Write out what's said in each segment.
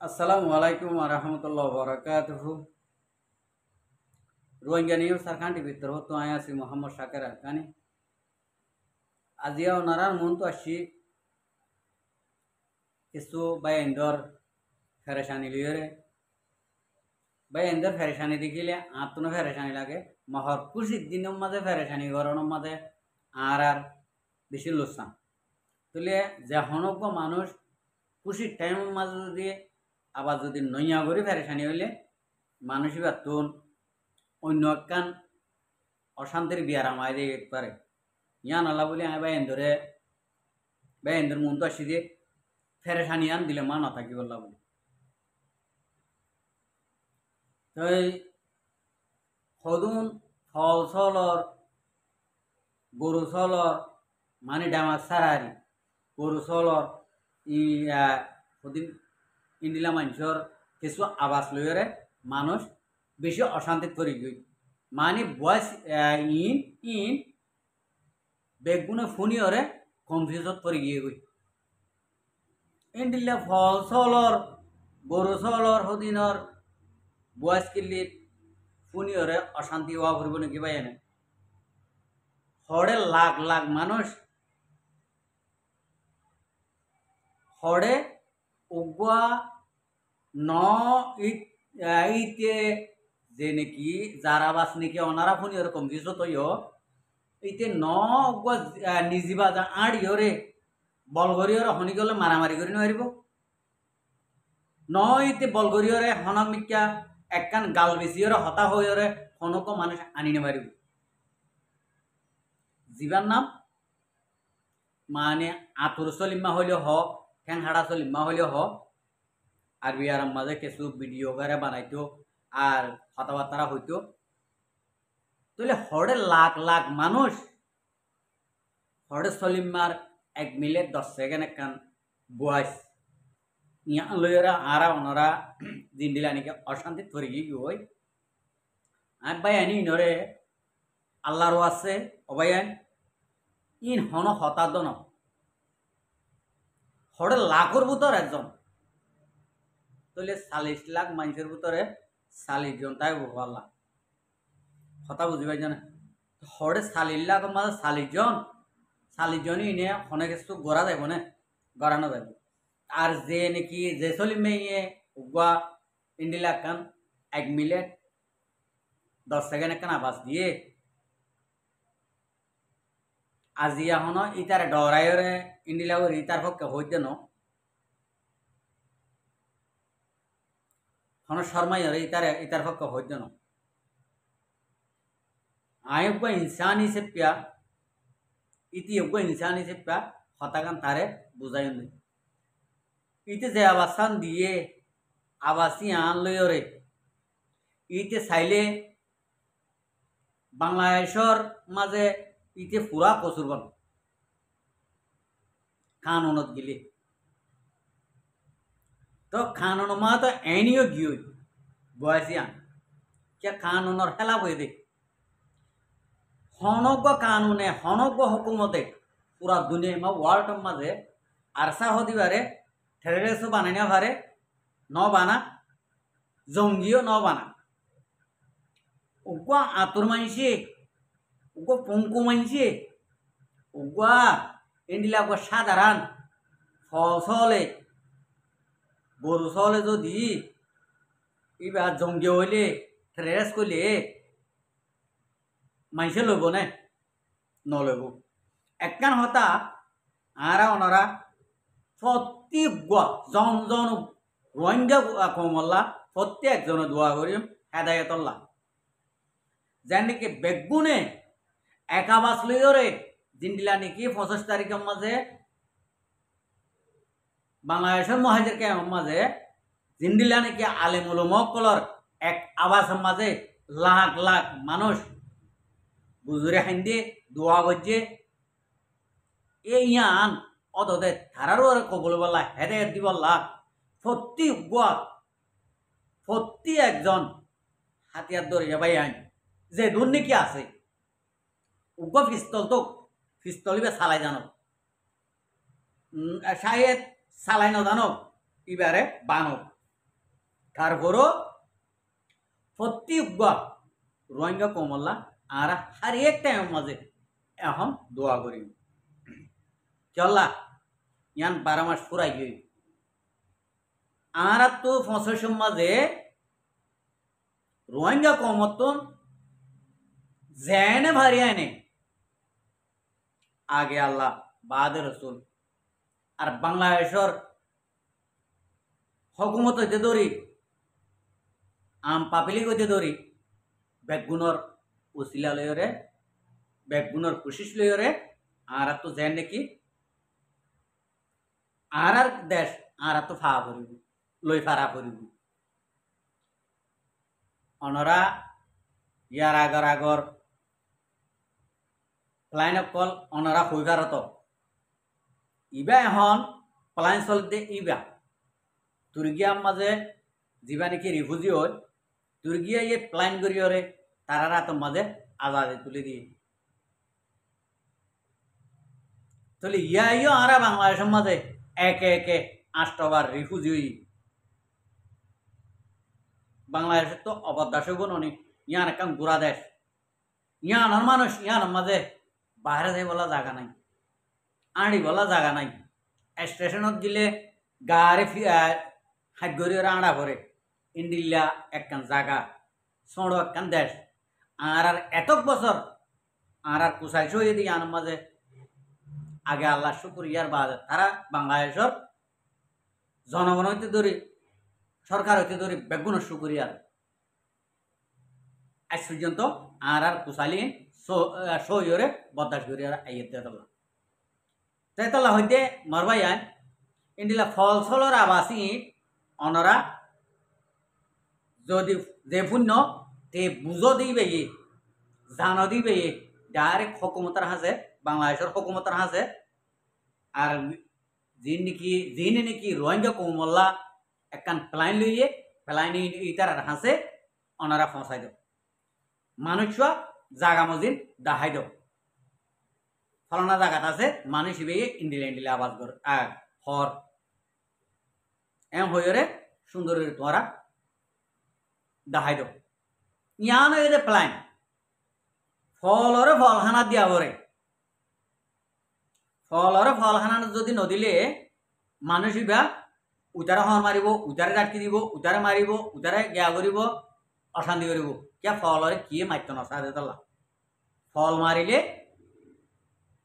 Assalamualaikum warahmatullahi wabarakatuh. Rohingya News Sarkan TV terhoto aya si Muhammad Shakir Alkani. Azia onaran muntu ashi kisu bayendor fereshani liore. Bayendor fereshani dikile atno fereshani lage. Mahor kusi dinom made fereshani goronom made arar beshi lusan. Tule jehonoggo manush kusi time maze দিয়ে আবার যদি নইয়া করে ফেরেশানি হইলে মানুষই বাতুন অন্য একখান অশান্তির বিয়ার আমায় দিয়ে পারে ইয়ান আল্লাহ বলে আমি বাইন্দরে মন তো আসি দিয়ে ফেরেশানি আন দিলে মা না থাকি বললাম বলে তো সদুন ফল চলর গরু চলর মানে ডামার সারারি গরু চলর সদিন ইন্দিলা মানুষের কিছু আবাস লইরে মানুষ বেশি অশান্তিত পড়ে গই মানে বয়স ইন বেগুনে ফুনিয়রে কনফিউজত পড়ে গিয়ে গই ইন্দিলা ফল চলর গরু চলর সদিনর বয়স কিল্লির ফুনিয়রে অশান্তি হওয়া ফুরব নাকি ভাই এনে হড়ে লাখ লাখ মানুষ হড়ে উগুয়া ন ইতে যে নাকি যারা বাস নাকি অনারা ফোন এরকম কিছু তো ইতে ন উগুয়া নিজিবা যা আড়িওরে বলগরিয়রে হনি গেলে মারামারি করে নোৱাৰিব ন ইতে বলগরিয়রে হনক মিকা একখান গাল বেশিয়রে হতা হইরে হনক মানুষ আনি নেবারিব জীবার নাম মানে আতুর চলিমা হইলে হোক ঠ্যাং হাড়া চলিমা হইলে হোক আর বিয়ার মাঝে কিছু ভিডিও করে বানাইতো আর কথাবার্তা হইতো তাহলে হড়ে লাখ লাখ মানুষ হড়ে সলিমার 1 মিনিট 10 সেকেন্ড একখান বয়স ইয়া লইরা আরা ওনারা দিন দিলা নাকি অশান্তি ধরে গিয়ে আর ভাই আনি নরে আল্লাহর আছে অবায়ান ইন হন হতাদন হড়ে লাখর ভিতর একজন তাহলে 40 লাখ মানুষের ভিতরে 40 জন তাই বলা কথা বুঝিবাই জানে হড়ে 40 লাখ মাঝে 40 জনই ইনে অনেক কিছু গড়া যাইব না গড়ানো যাইব আর যে নাকি যে চলিমে উগুয়া ইন্ডিলা কান 1 মিনিট 10 সেকেন্ড একখান আবাস দিয়ে আজি এখন ইতারে ডরাইরে ইন্ডিলা ইতার পক্ষে হইতে ন শর্মাই ইতার পক্ষে হইতে ন আয়োগ্য ইনসান হিসেবে ইতি যোগ্য ইনসান হিসেবে হতাকান তারে বুঝাই ইতে যে আবাসান দিয়ে আবাসি আন লইরে ইতে চাইলে বাংলাদেশের মাঝে ইতে পুরা কচুরবন কানুনত গিলে তো কানুন মা তো এনিও গিয়ে বয়সিয়ান কে কানুনের খেলা বই দে হনজ্ঞ কানুনে হনজ্ঞ হুকুমতে পুরা দুনিয়া মা ওয়ার্ল্ডের মাঝে আরসা হদিবারে টেররিস্ট বানাই না পারে ন বানা জঙ্গিও ন বানা উগুয়া আতুর মানসি উগো পঙ্কু মানসি উগুয়া ইন্ডিলা সাধারণ ফসলে গরু চলে যদি এবার জঙ্গি হইলে ট্রেস করলে মাইসে লইব নে নলইব একখান হতা আরা ওনারা প্রত্যেক জন জন রোহিঙ্গা কমল্লা প্রত্যেকজনে দোয়া করি হেদায়তল্লা যেন নাকি বেগুনে একাবাস লইরে জিন্দিলা নাকি 25 তারিখের মাঝে বাংলাদেশের মহাজের কেমন মাঝে জিন্দিলা নাকি আলেমুল মকলর এক আবাসের মাঝে লাখ লাখ মানুষ বুজুরে হাইন্দে দোয়া করছে এই ইয়ান অতদের ধারারও কবল বলা হেদায়ত দিবল্লা প্রতি একজন হাতিয়ার ধরে ভাই আইন যে দুর্নীতি আছে উগ্র পিস্তল তো পিস্তলিবে চালাই জানো শাহেদ চালাই ন জানো এবারে বানো তারপরও প্রতি রোহিঙ্গা কমল্লা আর হার এক টাইম মাঝে এখন দোয়া করি চল্লা ইয়ান 12 মাস ফুরাই গই আর তো 65 মাঝে রোহিঙ্গা কমতন জেনে ভারি আনে আগে আল্লাহ বাদ রসুল আর বাংলাদেশের হকুমত হইতে ধরি আম পাপিলিক হইতে ধরি বেগুনর উচিলা লয়রে বেগুনর কোশিস লয়রে আর তো জেন নাকি আর দেশ আর তো ফা করিব লই ফারা করিব অনরা ইয়ার আগর প্লাইন কল অনরা হই ভারত ইবা এখন প্লাইন চলতে ইবা তুর্গিয়ার মাঝে যা নাকি রিফিউজি হয় তুর্গিয়া ইয়ে প্লাইন করিয়রে তারা তো মাঝে আজাদে তুলে দিয়ে তাহলে ইয়া আর বাংলাদেশের মাঝে একে একে 8বার রিফিউজি বাংলাদেশের তো অবদাস ননি ইয়ান একটা গুড়া দেশ ইয়ানোর মানুষ ইয়ানোর মাঝে বাইরে যাই বলা জায়গা নাই আড়ি বলা জায়গা নাই স্টেশনত গেলে গাড়ি হাত গড়িয়ে আড়া ভরে ইন্ডিল্লা একখান জায়গা ছোড়ো একখান দেশ আর এত বছর আর কুচাইছ যদি ইয়ানোর মাঝে আগে আল্লাহ শুকুর ইয়ার বাদে তারা বাংলাদেশের জনগণ হইতে ধরি সরকার হইতে ধরি বেগুন শুকুরিয়ার আজ পর্যন্ত আর কুচালি সইরে বদাস করিয়ার আইতে তেতলা হইতে মরবাই আন ইন্ডিলা ফল সলর আবাসী অনরা যদি যে পুণ্য তে বুঝো দিবে জান দিবে ডাইরেক্ট হকুমতার হাসে বাংলাদেশের হকুমতার হাসে আর যিনি নাকি রোহিঙ্গা কৌমল্লা একখান প্লাইন লইয়ে প্লাইন ইতার হাসে অনারা ফসাই দেব মানুষ জাগা মজিন দাহাই দেব ফলানা জায়গাত আছে মানুষ ইবে ইন্ডিলা আবাদ কর হর এম হইরে সুন্দর তোমরা দাহাই দেব ইয়ান এদের প্লাইন ফলরে ফলখানা দিয়া পরে ফলরে ফলখানা যদি নদিলে মানুষ ইবা উতারে হর মারিব উতারে ডাকি দিব উতারে মারিব উতারে গিয়া করিব অশান্তি করিব কিয়া ফলরে কিয়ে মারত নসা দেতলা ফল মারিলে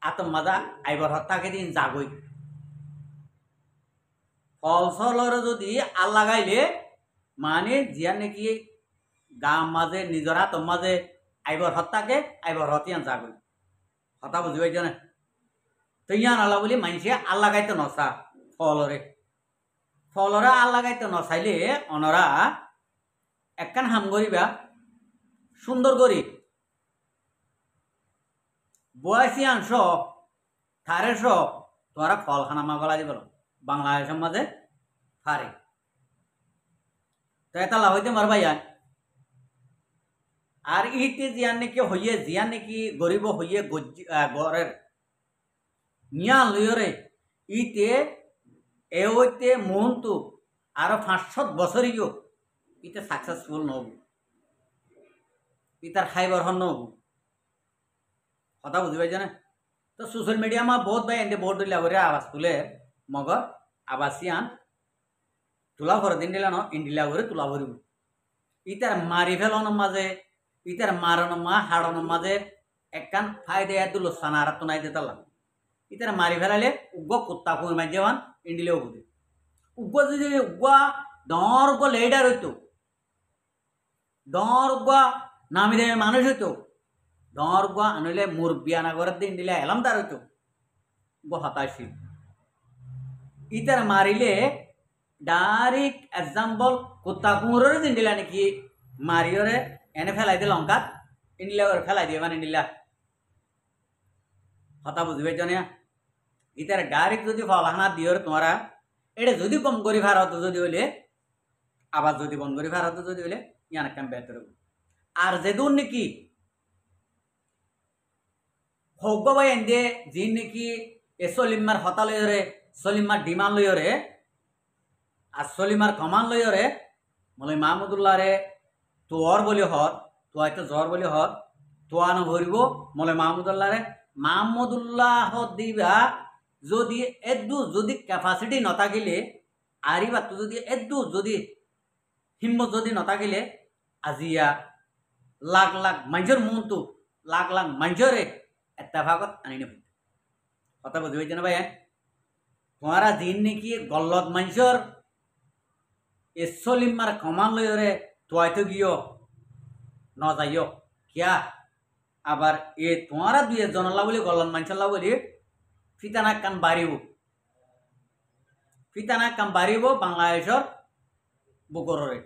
আতম মাজা আইবার হত্যাকে দিন জাগই ফল সলরে যদি আল লাগাইলে মানে জিয়ার নাকি গাম মাঝে নিজর আতম মাঝে আইবার হত্যাকে আইবার হতিয়ান জাগই হতা বুঝি পাইছ না তো ইয়ান আল্লাহ বলি মানুষে আল লাগাইতে নসা ফলরে ফলরা আল লাগাইতে নসাইলে অনরা একখান হাম করিবা সুন্দর করি বয়সী আনস থারেস তোরা ফলখানা মাগলা দিব বাংলাদেশের মাঝে ফারে তো এটা হইতে মারবাই আর ইতে জিয়ান নাকি হইয়ে জিয়ান নাকি গরিব হইয়ে গড়ের নিয়া লইরে ইতে এ হইতে মোহন্তু আরো 500 বছরইও ইতে সাকসেসফুল নহব ইতার খাইবার হন নহব কথা বুঝি পাইছ না তো সোশ্যাল মিডিয়া মা বহুত ভাই এনে বহুত দিলা করে আওয়াজ তুলে মগর আবাসিয়ান তুলা ভরে দিন দিলা ন ইন্ডিলা করে তুলা ভরিব ইতার মারি ফেলন মাঝে ইতার মারণ মা হাড়ন মাঝে একখান ফায়দা দুলো সানার তো নাই দিতালা ইতার মারি ফেলালে উগ্র কুত্তা ফুল মাই যাওয়ান ইন্ডিলেও বুঝে উগ্র যদি উগ্র ডর উগ্র লেডার হইতো ডর উগ্র নামি দেবে মানুষ হইতো ডর উগ্র আনলে মুরব্বী আনা করে দিন দিলে এলাম তার হইতো উগ্র হতাশী ইতার মারিলে ডাইরেক্ট এক্সাম্পল কুত্তা কুমুরের দিন দিলা নাকি মারিওরে এনে ফেলাই দিয়ে লঙ্কাত ইন্ডিলা ফেলাই দিয়ে মানে ইন্ডিলা কথা বুঝবে জানিয়া ইতার ডাইরেক্ট যদি ফলহানা দিও তোমরা এটা যদি কম করি ভারত যদি হইলে আবার যদি বন্ধ করি ভারত যদি হইলে ইয়ান কাম বেহতর আর যেদুন নাকি হোক ভাই এনে যি নাকি এ সলিমার হতা লইরে সলিমার ডিমান্ড লইরে আর সলিমার কমান লইরে মৌলবী মাহমুদুল্লাহ রে তোর বলি হত তোয়াইতো জ্বর বলি হত তোয়ানো ভরিব মৌলবী মাহমুদুল্লাহ দিবা যদি এদু যদি ক্যাপাসিটি নথাকিলে আরিবাতো যদি এদু যদি হিম্মত যদি নথাকিলে আজিয়া লাখ লাখ মানুষের মনটো লাখ লাখ মানুষরে এত্তেফাকত আনি নেব কথা বুঝি পাইছে না ভাই তোমারা দিন নাকি গল্লত মানুষের এসলিমার কমান লইরে তোয়াইতো গিয়ে ন যাইও কিয়া আবার এ তোমারা দুই একজনলা বলি গল্লত মানুষের বলি ফিতানা কাম বাড়িব বাংলাদেশের বুকরে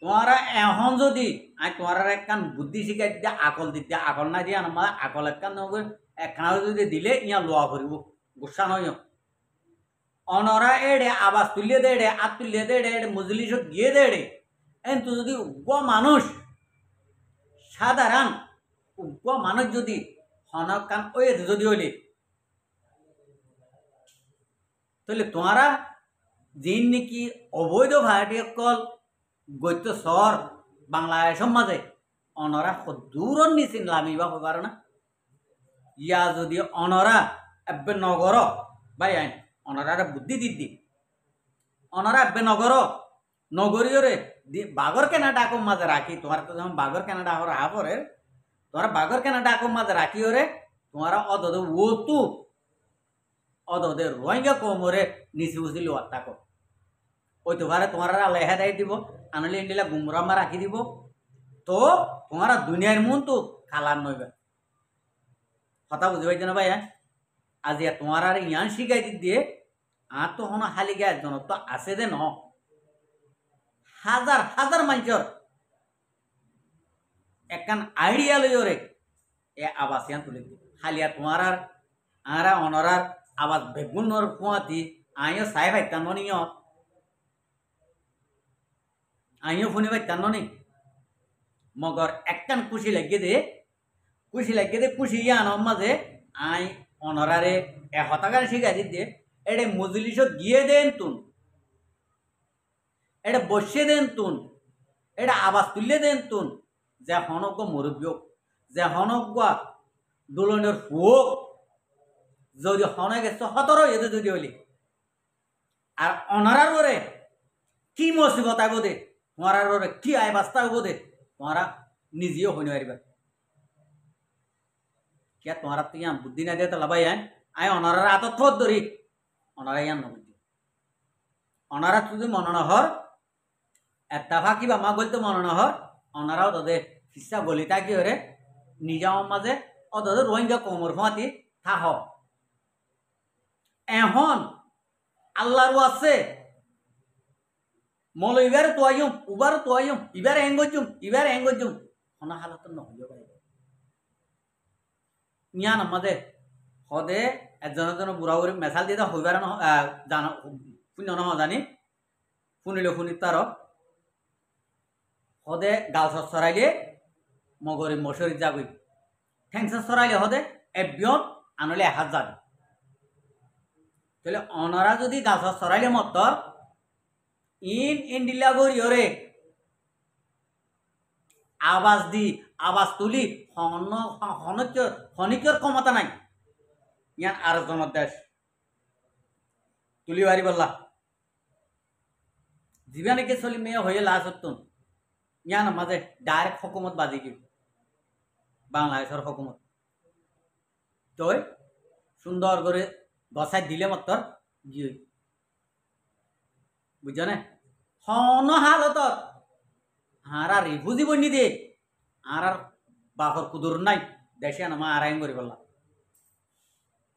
তোমারা এখন যদি আমি তোমার একখান বুদ্ধি শিখাই দিয়া আকল দিতে আকল না দিয়া আমার আকল একখান যদি দিলে ইয়া লোয়া করিব গুসা নয় অনরা এড়ে আবাস তুলিয়ে দে এড়ে আত তুলিয়ে দে এড়ে মজলিস গিয়ে দে এড়ে কিন্তু যদি উগ্র মানুষ সাধারণ উগ্র মানুষ যদি হনক কান ওই যদি হইলে তাহলে তোমারা যিন নাকি অবৈধ ভাড়াটিয়াকল গৈত্য চর বাংলাদেশের মাঝে অনরা দূরর নিচিন লামিবা হবার না ইয়া যদি অনরা এবে নগর বাই আইন অনরারে বুদ্ধি দিদি অনরা এবে নগর নগরীয়রে বাগর কেনা ডাকম মাঝে রাখি তোমার তো যখন বাগর কেনা ডাকর পরে তোমার বাগর কেনা ডাকম মাঝে রাখি ওরে তোমারা অদদে ওতু অদদে রোহিঙ্গা কমরে নিচে উচিল থাকো ওই তোমারে তোমার লেহা দাই দিব আনলে ইন্ডিলা গুমরামা রাখি দিব তো তোমারা দুনিয়ার মন তো খালার নইবে কথা বুঝি পাইছে না ভাই আজি তোমার আর ইয়ান শিখাই দিয়ে আর তো হন হালি গে একজন তো আছে দে ন হাজার হাজার মানুষের একখান আইডিয়া লইরে এ আবাস ইয়ান তুলে দি হালিয়া তোমার আর আরা অনরার আবাস বেগুনর ফুয়াতি আইও সাই ভাইতাম নিয় আইও শুনি পাইতাম নি মগর একখান খুশি লাগিয়ে দে খুশি ইয়ান মাঝে আই অনরারে 100 টাকার শিখাই দিয়ে এড়ে মজলিসত গিয়ে দেন তুন এড়ে বসে দেন তুন এড়ে আবাস তুলে দেন তুন যে হনজ্ঞ মুরব্বী যে হনজ্ঞ দোলনের ফুয়োক যদি হনে গেছে 17 এতে যদি হলি আর অনারার ওরে কি মুসিবত আইব দে তোমার ওরে কি আয় বাস্তা হইব দে তোমারা নিজেও হইতে পারিবা क्या तुम्हारा तो यहाँ बुद्धि ना देता लबाई आय अनारा आता थोत दरी अनारा यहाँ न बुद्धि अनारा तुझे मनोहर एत्ताफा की बामा बोलते मनोहर अनाराও তাদের ফিসা গলিতা কি হরে নিজাম মাঝে ও তাদের রোহিঙ্গা কোমর ফাঁতি থাহ এখন আল্লাহর আছে মল ইবারে তো আইম উবার তো আইম ইবারে এঙ্গজুম হনা হালত ন হইব পারে ইয়ান আমাদের সদে একজন বুড়া বুড়ি মেছাল দিয়ে হইবার জানা শুনি নহ জানি শুনিলে শুনি তার সদে গাল চৰাইলে মগৰি মশৰি যাবি ঠেংস চৰাইলে সদে এবিয়ত আনলে 1000 যাবি তাহলে অনৰা যদি গাছ চৰাইলে মতর ইন্ডিলা গরিয়রে আওয়াজ তুলি খনিকর ক্ষমতা নাই ইয়ান আর জনের দেশ তুলি বাড়ি বললা জীবানিকে চলি মেয়ে হয়ে লাজতুন ইয়ান মাঝে ডাইরেক্ট হকুমত বাজি কি বাংলাদেশের হকুমত তই সুন্দর করে বসাই দিলে মতর গিয়ে বুঝছ না হন হালত হারা রিফুজি বনি দে আর বাপর কুদুর নাই দেশে নামা আরাইন করি বললা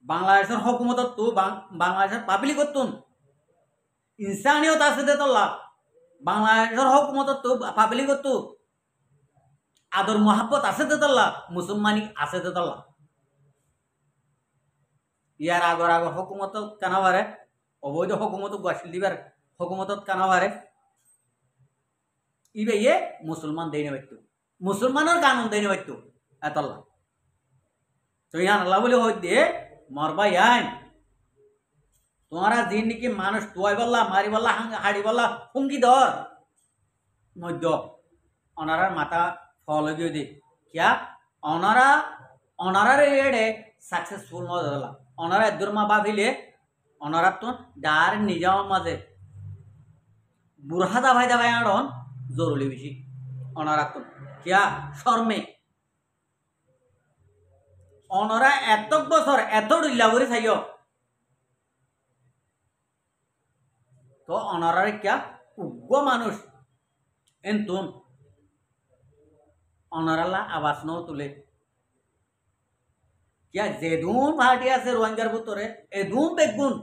বাংলাদেশের হকুমত তো বাংলাদেশের পাবলিক তুন ইনসানিয়ত আছে দে তোলা বাংলাদেশের হকুমত তো পাবলিক তো আদর মোহাব্বত আছে দে তোলা মুসলমানি আছে দে তোলা ইয়ার আগর হকুমত কানাবারে অবৈধ হকুমত গাছিল দিবার হকুমত কানাবারে ইবে ইয়ে মুসলমান দেনে বাইতো মুসলমানের কানুন দেনে বাইতো এতলা তো ইয়ান আল্লাহ বলে হই দে মরবা ইয়ান তোমারা দিন নাকি মানুষ তুয়াই বললা মারি বললা হাড়ি বললা হুঙ্গি ধর মধ্য অনারার মাথা ফল গিয়ে দি কিয়া অনারার এড়ে সাকসেসফুল মজা অনারা এদুর মা ভাবিলে অনারা তো ডার নিজাম মাঝে বুড়হা দাবাই আড়ন জরুরি বেশি অনারা তো কিয়া শর্মে অনরা এত বছর এত রিল্লা করে চাইও তো অনারার কিয়া উগ্র মানুষ এনতুন অনারালা আবাস ন তুলে কিয়া যেদুন পার্টি আছে রোহিঙ্গার ভিতরে এদুন বেগুন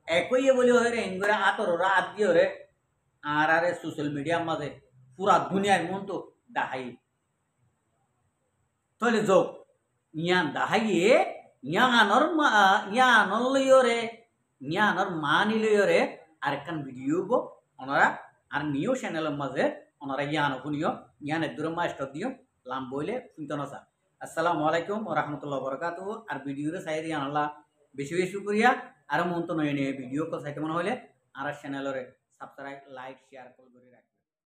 একই বলি হয়ে রে এনগরে আতরা আদ দিয়ে হরে আর সোশ্যাল মিডিয়ার মাঝে পুরা দুনিয়ার মন তো দেখাই তাহলে যোগ ইয়ান দাহাইয়ে ইয়ানর লইরে ইয়ানর মা নিলইরে আরেকখান ভিডিও গো ওনারা আর নিও চ্যানেলের মাঝে ওনারা ইয়ান শুনিও ইয়ান এদুর মা স্টপ দিও লাম বইলে শুনতে নসা আসসালামু আলাইকুম ওয়া রাহমাতুল্লাহি ওয়া বারাকাতুহু আর ভিডিওরে চাই দিয়া আল্লাহ বেশি বেশি করিয়া আর মন তো নয় নিয়ে ভিডিও কো চাইতে মনে হলে আর চ্যানেলরে সাবস্ক্রাইব লাইক শেয়ার করে রাখ